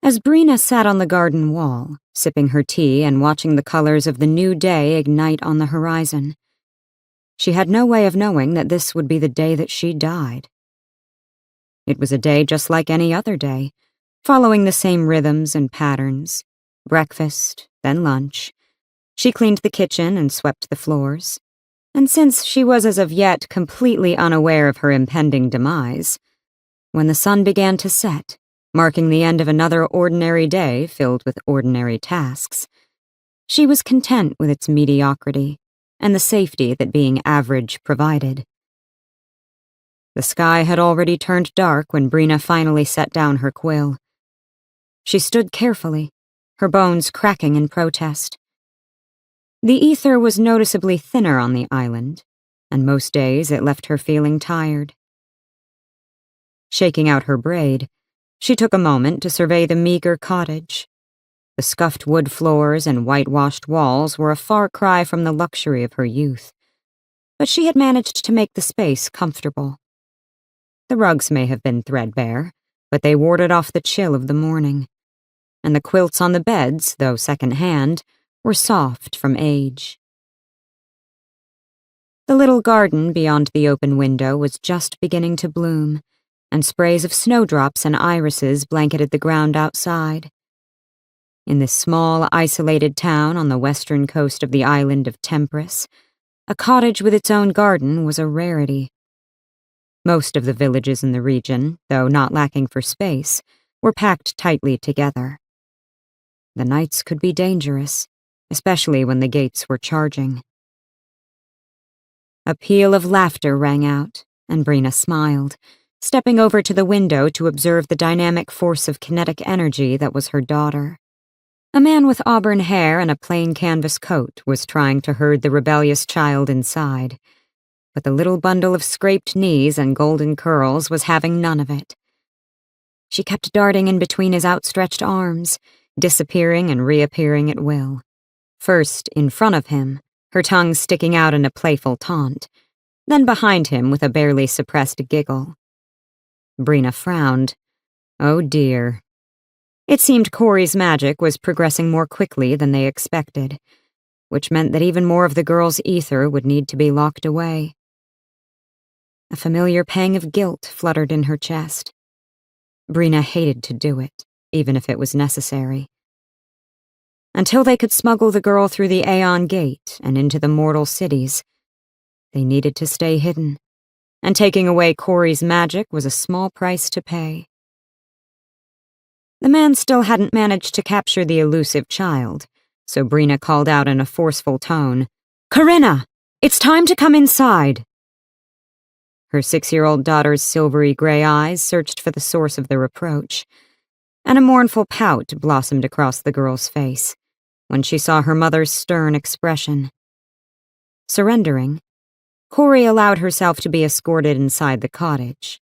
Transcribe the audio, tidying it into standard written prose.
As Brina sat on the garden wall, sipping her tea and watching the colors of the new day ignite on the horizon, she had no way of knowing that this would be the day that she died. It was a day just like any other day, following the same rhythms and patterns. Breakfast, then lunch. She cleaned the kitchen and swept the floors. And since she was as of yet completely unaware of her impending demise, when the sun began to set, marking the end of another ordinary day filled with ordinary tasks, she was content with its mediocrity and the safety that being average provided. The sky had already turned dark when Brina finally set down her quill. She stood carefully, her bones cracking in protest. The ether was noticeably thinner on the island, and most days it left her feeling tired. Shaking out her braid, she took a moment to survey the meager cottage. The scuffed wood floors and whitewashed walls were a far cry from the luxury of her youth, but she had managed to make the space comfortable. The rugs may have been threadbare, but they warded off the chill of the morning, and the quilts on the beds, though second-hand, were soft from age. The little garden beyond the open window was just beginning to bloom, and sprays of snowdrops and irises blanketed the ground outside. In this small, isolated town on the western coast of the island of Tempris, a cottage with its own garden was a rarity. Most of the villages in the region, though not lacking for space, were packed tightly together. The nights could be dangerous, especially when the gates were charging. A peal of laughter rang out, and Brina smiled, stepping over to the window to observe the dynamic force of kinetic energy that was her daughter. A man with auburn hair and a plain canvas coat was trying to herd the rebellious child inside, but the little bundle of scraped knees and golden curls was having none of it. She kept darting in between his outstretched arms, disappearing and reappearing at will. First in front of him, her tongue sticking out in a playful taunt, then behind him with a barely suppressed giggle. Brina frowned. Oh dear. It seemed Corey's magic was progressing more quickly than they expected, which meant that even more of the girl's ether would need to be locked away. A familiar pang of guilt fluttered in her chest. Brina hated to do it, even if it was necessary. Until they could smuggle the girl through the Aeon Gate and into the mortal cities, they needed to stay hidden, and taking away Corey's magic was a small price to pay. The man still hadn't managed to capture the elusive child, so Brina called out in a forceful tone, "Corinna! It's time to come inside!" Her 6-year-old daughter's silvery gray eyes searched for the source of the reproach, and a mournful pout blossomed across the girl's face when she saw her mother's stern expression. Surrendering, Corey allowed herself to be escorted inside the cottage.